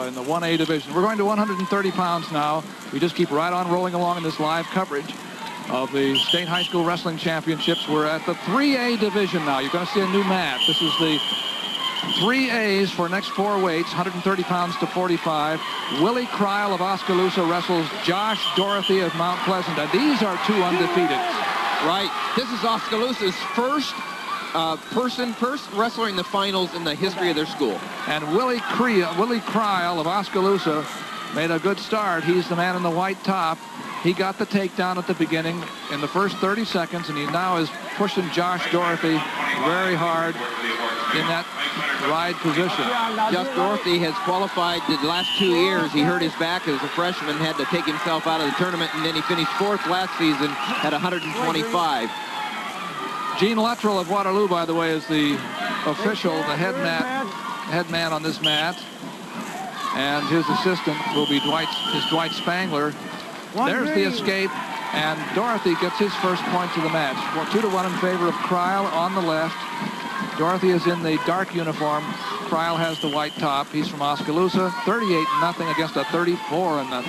in the 1A division. We're going to 130 pounds now. We just keep right on rolling along in this live coverage of the State High School Wrestling Championships. We're at the 3A division now. You're going to see a new mat. This is the 3As for next 4 weights, 130 pounds to 45. Willie Crile of Oskaloosa wrestles Josh Dorothy of Mount Pleasant. And these are 2 undefeated. Right. This is Oskaloosa's first wrestler in the finals in the history of their school. And Willie Crile of Oskaloosa made a good start. He's the man in the white top. He got the takedown at the beginning in the first 30 seconds, and he now is pushing Josh Dorothy very hard in that ride position. Josh Dorothy has qualified the last 2 years. He hurt his back as a freshman, had to take himself out of the tournament, and then he finished 4th last season at 125. Gene Luttrell of Waterloo, by the way, is the official, the head man on this mat. And his assistant will be Dwight Spangler. There's the escape, and Dorothy gets his first points of the match. 2-1 in favor of Crile on the left. Dorothy is in the dark uniform. Crile has the white top. He's from Oskaloosa. 38-0 against a 34-0.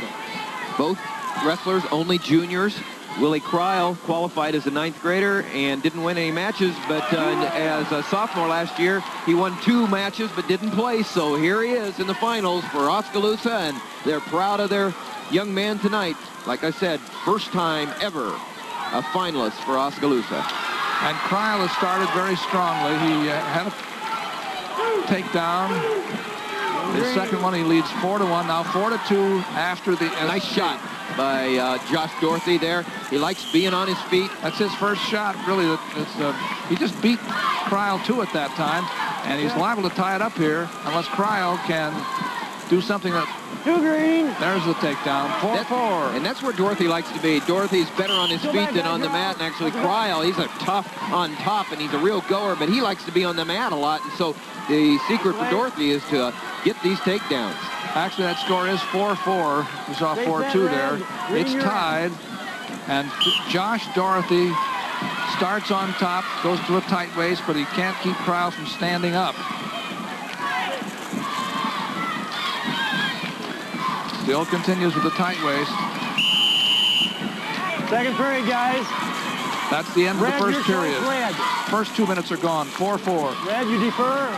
Both wrestlers only juniors. Willie Crile qualified as a 9th grader and didn't win any matches, but as a sophomore last year, he won 2 matches but didn't play. So here he is in the finals for Oskaloosa, and they're proud of their young man tonight. Like I said, first time ever a finalist for Oskaloosa. And Crile has started very strongly. He had a takedown. His second one, he leads 4-1. Now 4-2 after the... Nice shot by Josh Dorothy there. He likes being on his feet. That's his first shot, really. He just beat Crile 2 at that time, and he's liable to tie it up here unless Crile can do something that... There's the takedown, 4-4. And that's where Dorothy likes to be. Dorothy's better on his feet than on the mat, and actually Crile, he's a tough on top, and he's a real goer, but he likes to be on the mat a lot, and so the secret for Dorothy is to get these takedowns. Actually, that score is 4-4. You saw 4-2 there. It's tied, and Josh Dorothy starts on top, goes to a tight waist, but he can't keep Crile from standing up. Still continues with the tight waist. Second period, guys. That's the end of the first period. First 2 minutes are gone. 4-4. Red, you defer.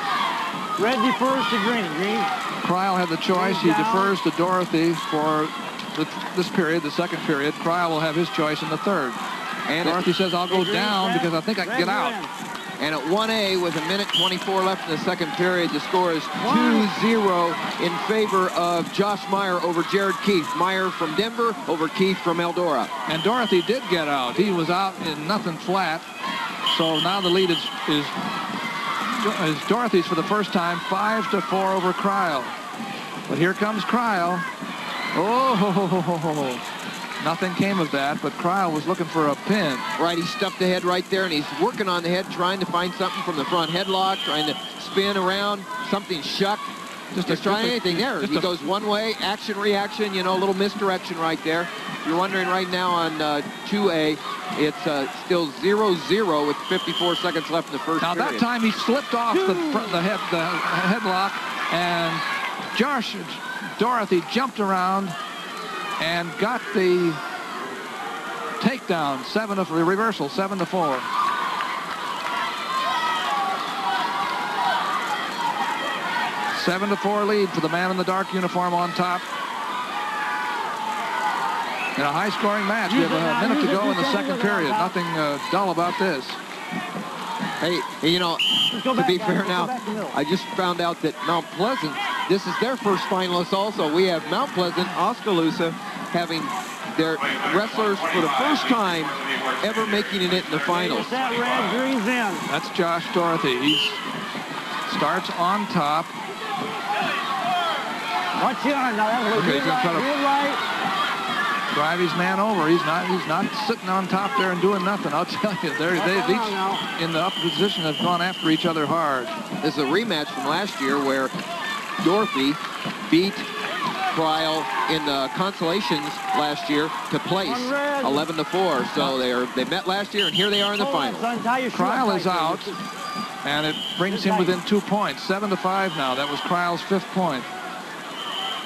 Red defers to green. Green. Crile had the choice. He defers to Dorothy for this period, the second period. Crile will have his choice in the third. And Dorothy says, I'll go down because I think I can get out. And at 1A, with 1:24 left in the second period, the score is 2-0 in favor of Josh Meier over Jared Keith. Meier from Denver over Keith from Eldora. And Dorothy did get out. He was out in nothing flat. So now the lead is Dorothy's for the first time, 5-4 over Crile. But here comes Crile. Oh, nothing came of that, but Crile was looking for a pin. Right, he stuffed the head right there, and he's working on the head, trying to find something from the front headlock, trying to spin around, something shucked. Just trying anything there. He goes one way, action, reaction, you know, a little misdirection right there. You're wondering right now on 2A, it's still 0-0 with 54 seconds left in the first period. Now that time he slipped off the headlock, and Josh Dorothy jumped around and got the takedown, reversal, 7-4. A 7-4 lead for the man in the dark uniform on top. In a high-scoring match, we have a minute to go in the second period. Nothing dull about this. Hey, you know, to be fair now, I just found out that Mount Pleasant, this is their first finalist also. We have Mount Pleasant, Oskaloosa, having their wrestlers for the first time ever making it in the finals. That's Josh Dorothy. He starts on top. Watch out now. Okay, he's gonna try to drive his man over. He's not sitting on top there and doing nothing. I'll tell you, they've each in the upper position have gone after each other hard. This is a rematch from last year where Dorothy beat Crile in the consolations last year to place 11-4. So they met last year, and here they are in the finals. Crile is out, and it brings him within 2 points. 7-5 now. That was Crile's 5th point.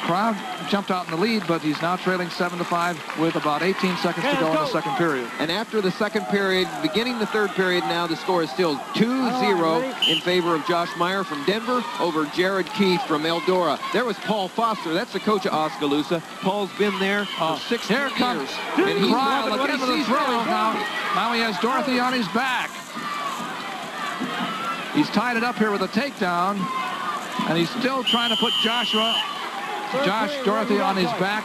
Crowd jumped out in the lead, but he's now trailing 7-5 with about 18 seconds to go in the second period. And after the second period, beginning the third period now, the score is still 2-0 in favor of Josh Meier from Denver over Jared Keith from Eldora. There was Paul Foster. That's the coach of Oskaloosa. Paul's been there for 6 years. Here comes And he's Crile loving what he again with the sees throws now. Now he has Dorothy on his back. He's tied it up here with a takedown, and he's still trying to put Josh Dorothy on his back.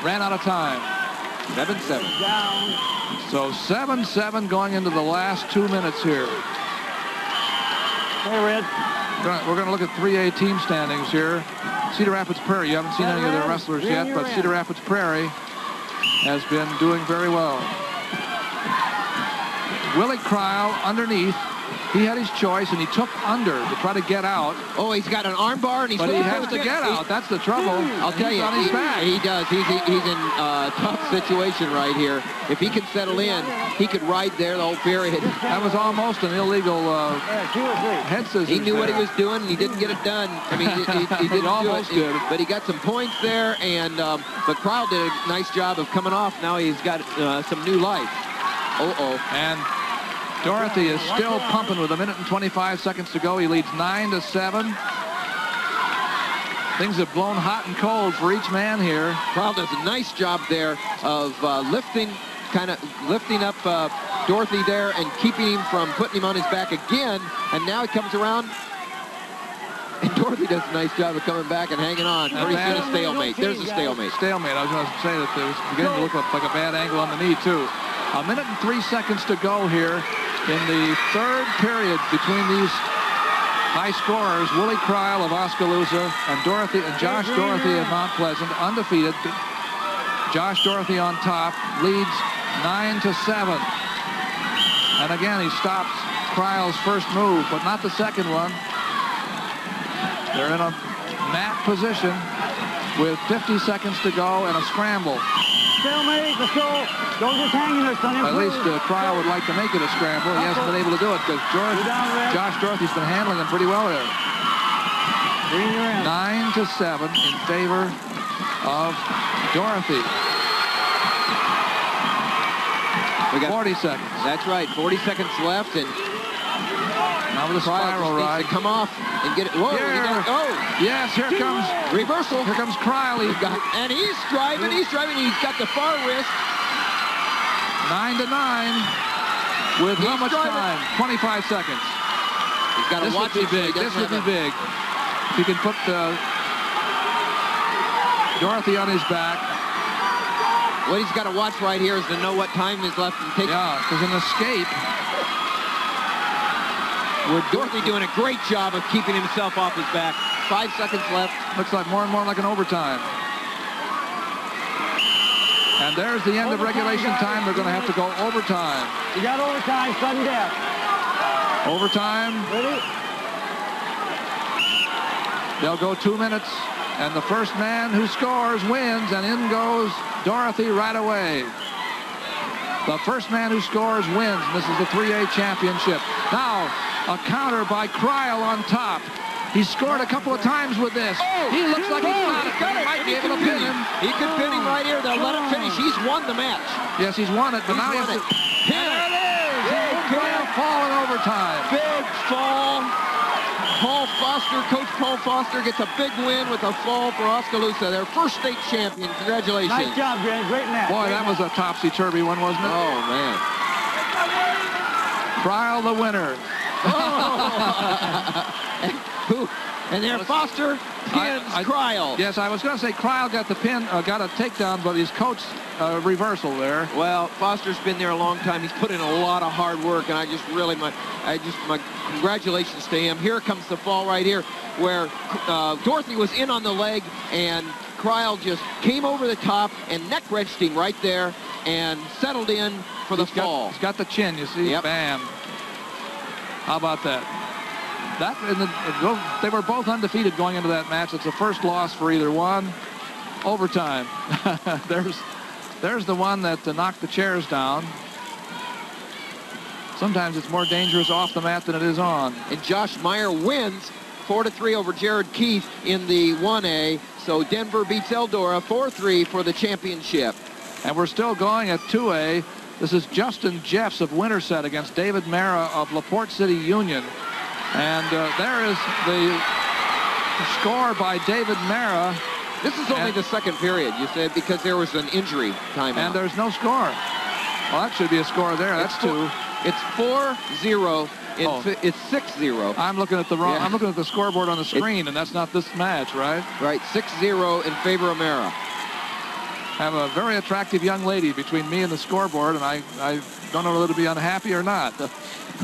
Ran out of time. 7-7. So 7-7 going into the last 2 minutes here. Hey, Red. We're going to look at 3A team standings here. Cedar Rapids Prairie, you haven't seen any of their wrestlers yet, but Cedar Rapids Prairie has been doing very well. Willie Crile underneath. He had his choice, and he took under to try to get out. Oh, he's got an arm bar, and he's but he has to get out. That's the trouble. I'll tell you, on his back. He does. He's in a tough situation right here. If he can settle in, he could ride there the whole period. That was almost an illegal head scissors. He knew what he was doing, and he didn't get it done. I mean, he didn't almost do it. did. But he got some points there, and but Crile did a nice job of coming off. Now he's got some new life. And Dorothy is still pumping with 1 minute and 25 seconds to go. He leads 9-7. Things have blown hot and cold for each man here. Crile does a nice job there of lifting up Dorothy there and keeping him from putting him on his back again. And now he comes around, and Dorothy does a nice job of coming back and hanging on. Pretty soon a stalemate. There's a stalemate. Stalemate. I was going to say that it was beginning to look like a bad angle on the knee, too. 1 minute and 3 seconds to go here in the third period between these high scorers, Willie Crile of Oskaloosa and Josh Dorothy of Mount Pleasant, undefeated. Josh Dorothy on top, leads 9-7. And again, he stops Crile's first move, but not the second one. They're in a mat position with 50 seconons to go and a scramble. Stalemate, let's go. Don't just hang in there, son. At least Crile would like to make it a scramble. He hasn't been able to do it because Josh Dorothy's been handling him pretty well there. 9-7 in favor of Dorothy. We got 40 seconds. That's right, 40 seconds left, and now with a spiral ride. To come off and get it. Whoa! Yes, here comes reversal. Here comes Crile. And he's driving. He's got the far wrist. 9-9 with how much time? 25 seconds. He's got to watch this would be big. This would be big. If he can put Dorothy on his back. What he's got to watch right here is to know what time is left and take. Yeah, because an escape. With Dorothy doing a great job of keeping himself off his back. 5 seconds left. Looks like more and more like an overtime. And there's the end of regulation time. They're going to have to go overtime. You got overtime, sudden death. Overtime. Ready? They'll go 2 minutes, and the first man who scores wins, and in goes Dorothy right away. The first man who scores wins. This is the 3A championship. Now, a counter by Crile on top. He's scored a couple of times with this. He looks like he's got it. He might be able to pin him. He could pin him right here. They'll let him finish. He's won the match. Yes, he's won it, but now he has to... There it is! Crile fall in overtime. Big fall. Coach Paul Foster gets a big win with a fall for Oskaloosa. Their first state champion. Congratulations. Nice job, Granny. Great match. Boy, that was a topsy-turvy one, wasn't it? Oh, man. Crile the winner. And there Foster pins Crile. Yes, I was going to say Crile got the pin, got a takedown, but his coach reversal there. Well, Foster's been there a long time. He's put in a lot of hard work, and my congratulations to him. Here comes the fall right here, where Dorothy was in on the leg, and Crile just came over the top and neck wrenched him right there and settled in for the fall. He's got the chin, you see. Yep. Bam. How about that? They were both undefeated going into that match. It's the first loss for either one. Overtime. There's the one that knocked the chairs down. Sometimes it's more dangerous off the mat than it is on. And Josh Meier wins 4-3 over Jared Keith in the 1A. So Denver beats Eldora 4-3 for the championship. And we're still going at 2A. This is Justin Jeffs of Winterset against David Marrah of LaPorte City Union. And there is the score by David Marrah. This is only the second period, you said, because there was an injury timeout. And there's no score. Well, that should be a score there. That's 2. It's 4-0. It's 6-0. I'm looking at the wrong. Yeah. I'm looking at the scoreboard on the screen, and that's not this match, right? Right, 6-0 in favor of Marrah. I have a very attractive young lady between me and the scoreboard, and I don't know whether to be unhappy or not.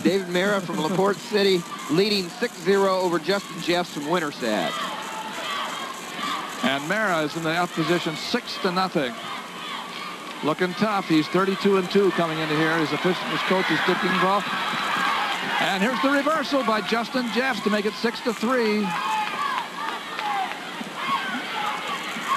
David Marrah from LaPorte City leading 6-0 over Justin Jeffs from Winterset. And Marrah is in the up position 6-0. Looking tough. He's 32-2 coming into here. His coach is Dick Ingvall. And here's the reversal by Justin Jeffs to make it 6-3.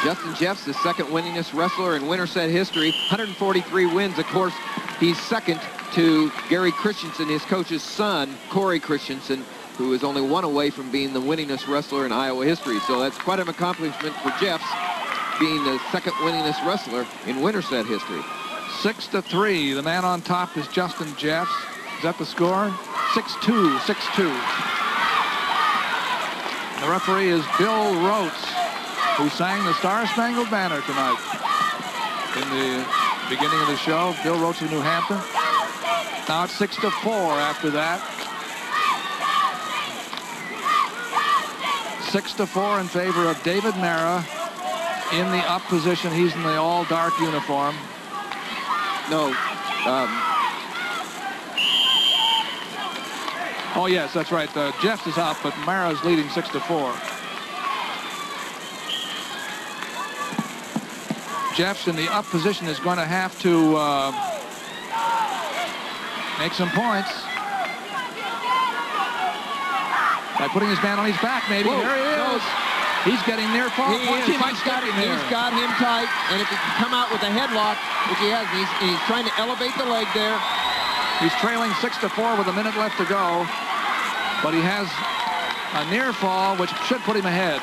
Justin Jeffs, the second winningest wrestler in Winterset history. 143 wins. Of course, he's second to Gary Christensen, his coach's son, Corey Christensen, who is only 1 away from being the winningest wrestler in Iowa history. So that's quite an accomplishment for Jeffs, being the second winningest wrestler in Winterset history. 6-3. The man on top is Justin Jeffs. Is that the score? 6-2, 6-2. The referee is Bill Rotes, who sang the Star-Spangled Banner tonight in the beginning of the show. Bill Rotes of New Hampton. Now it's 6-4 after that. 6-4 in favor of David Marrah in the up position. He's in the all-dark uniform. No. Oh, yes, that's right. Jeffs is up, but Marrah is leading 6-4. Jeffs in the up position is going to have to make some points by putting his man on his back, maybe. Whoa, there he is. no. He's getting near fall. He's got him tight, and if he can come out with a headlock, which he has, he's trying to elevate the leg there. He's trailing 6-4 with a minute left to go, but he has a near fall, which should put him ahead.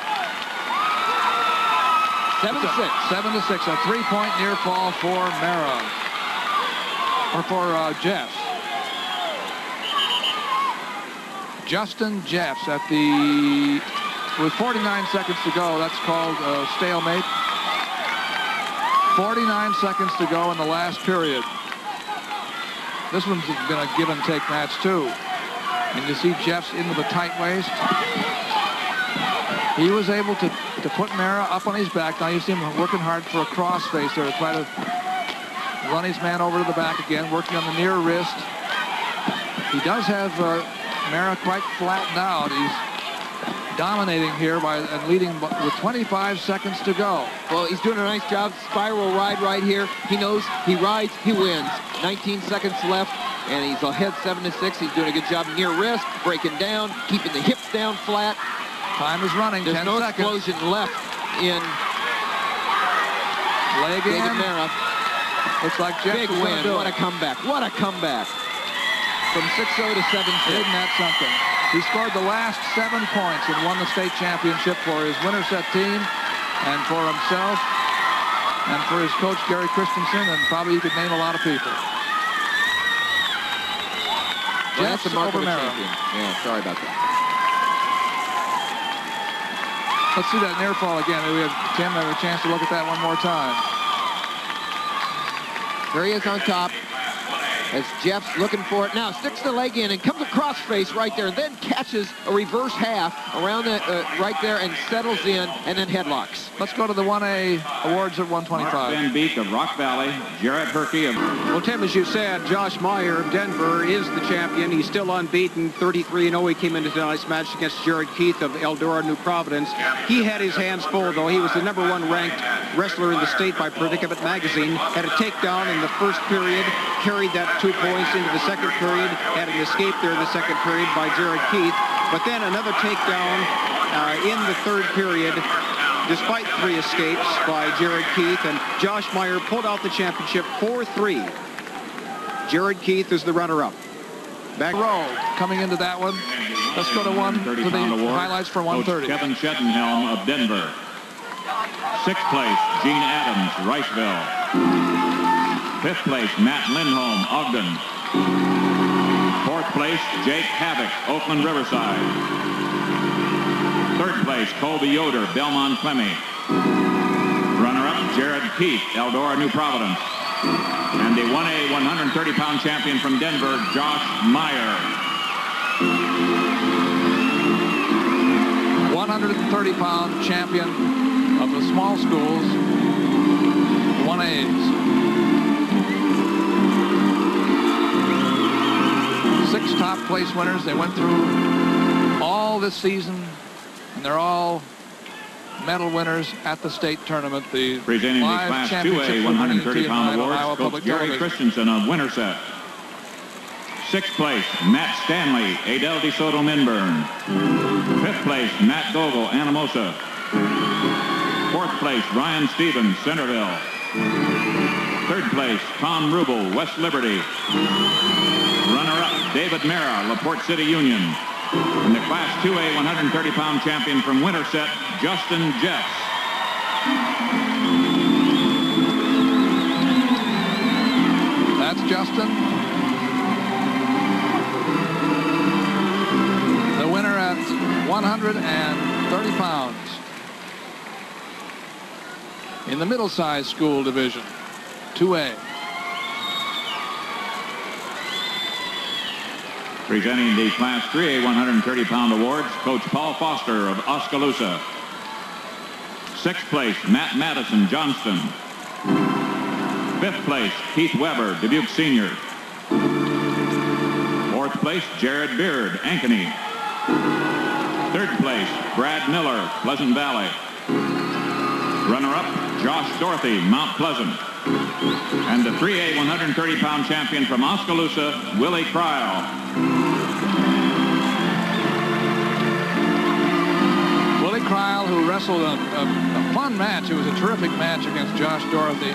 7-6. 7-6, a 3-point near fall for Marrah, or for Jeffs. Justin Jeffs with 49 seconds to go. That's called a stalemate. 49 seconds to go in the last period. This one's been a give and take match too. And you see Jeffs into the tight waist. He was able to put Marrah up on his back. Now you see him working hard for a crossface there to try to run his man over to the back again, working on the near wrist. He does have Marrah quite flattened out. He's dominating here and leading with 25 seconds to go. Well, he's doing a nice job. Spiral ride right here. He knows he rides, he wins. 19 seconds left, and he's ahead 7-6. He's doing a good job near wrist, breaking down, keeping the hips down flat. Time is running. There's 10 no seconds. explosion left in leg in. David Marrah. Looks like Jeffs big win. What a comeback. What a comeback. From 6-0 to 7-6. Isn't that something? He scored the last 7 points and won the state championship for his Winterset team and for himself and for his coach, Gary Christensen, and probably you could name a lot of people. Well, that's the mark of a Marrah. champion. Yeah, sorry about that. Let's see that near fall again. Maybe we have Tim have a chance to look at that one more time. There he is on top. As Jeffs looking for it now, sticks the leg in and comes across face right there, then catches a reverse half around the right there and settles in, and then headlocks. Let's go to the 1A awards at 125. Mark Van Beek of Rock Valley, Jarrett Herkey of... Well, Tim, as you said, Josh Meier of Denver is the champion. He's still unbeaten, 33-0. He came into tonight's match against Jared Keith of Eldora, New Providence. He had his hands full, though. He was the #1 ranked wrestler in the state by Predicament Magazine. Had a takedown in the first period, carried that 2 points into the second period, had an escape there in the second period by Jared Keith, but then another takedown in the third period, despite 3 escapes by Jared Keith, and Josh Meier pulled out the championship 4-3. Jared Keith is the runner-up. Back row coming into that one. Let's go to the highlights for 130. Coach Kevin Shedenhelm of Denver. 6th place, Gene Adams, Riceville. 5th place, Matt Lindholm, Ogden. 4th place, Jake Havoc, Oakland Riverside. 3rd place, Colby Yoder, Belmont Clemmy. Runner-up, Jared Keith, Eldora, New Providence. And the 1A 130-pound champion from Denver, Josh Meier. 130-pound champion of the small schools, 1As. 6 top place winners. They went through all this season, and they're all medal winners at the state tournament. The Presenting the live Class championship 2A for women in 130-pound Iowa awards, Coach Public Gary Television. Christensen of Winterset. 6th place, Matt Stanley, Adel DeSoto, Minburn. 5th place, Matt Gogol, Anamosa. 4th place, Ryan Stevens, Centerville. 3rd place, Tom Rubel, West Liberty. Runner-up, David Marrah, LaPorte City Union. And the Class 2A 130-pound champion from Winterset, Justin Jeffs. That's Justin. The winner at 130 pounds in the middle-sized school division, 2A. Presenting the Class 3A 130-pound awards, Coach Paul Foster of Oskaloosa. 6th place, Matt Madison, Johnston. 5th place, Keith Weber, Dubuque Senior. 4th place, Jared Beard, Ankeny. 3rd place, Brad Miller, Pleasant Valley. Runner-up, Josh Dorothy, Mount Pleasant. And the 3A 130-pound champion from Oskaloosa, Willie Crile. Willie Crile, who wrestled a fun match. It was a terrific match against Josh Dorothy.